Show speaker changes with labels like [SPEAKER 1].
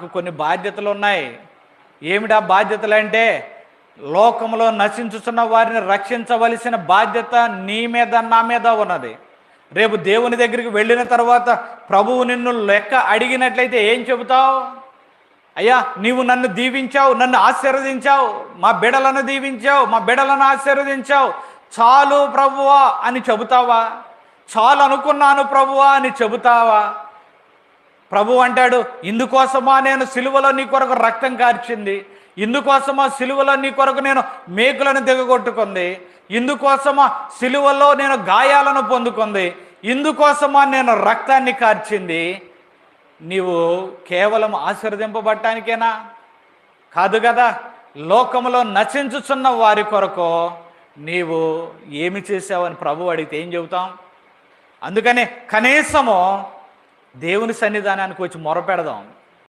[SPEAKER 1] కొన్ని బాధ్యతలు ఉన్నాయి. ఏమిటా బాధ్యతలు అంటే, లోకంలో నశించుతున్న వారిని రక్షించవలసిన బాధ్యత నీ మీద నా మీద ఉన్నది. రేపు దేవుని దగ్గరికి వెళ్ళిన తర్వాత ప్రభువు నిన్ను లెక్క అడిగినట్లయితే ఏం చెబుతావు? అయ్యా, నీవు నన్ను దీవించావు, నన్ను ఆశీర్వదించావు, మా బిడలను దీవించావు, మా బిడలను ఆశీర్వదించావు, చాలు ప్రభువా అని చెబుతావా? చాలు అనుకున్నాను ప్రభువా అని చెబుతావా? ప్రభు అంటాడు, ఇందుకోసమా నేను సిలువలో నీ కొరకు రక్తం కార్చింది, ఇందుకోసమా సిలువలో నీ కొరకు నేను మేకులను దిగగొట్టుకుంది, ఇందుకోసమా సిలువలో నేను గాయాలను పొందుకుంది, ఇందుకోసమా నేను రక్తాన్ని కార్చింది. నీవు కేవలం ఆశీర్వదింపబడటానికేనా? కాదు కదా. లోకంలో నశించుచున్న వారి కొరకు నీవు ఏమి చేసావని ప్రభు అడిగితే ఏం చెబుతాం? అందుకని కనీసము దేవుని సన్నిధానానికి వచ్చి మొరపెడదాం.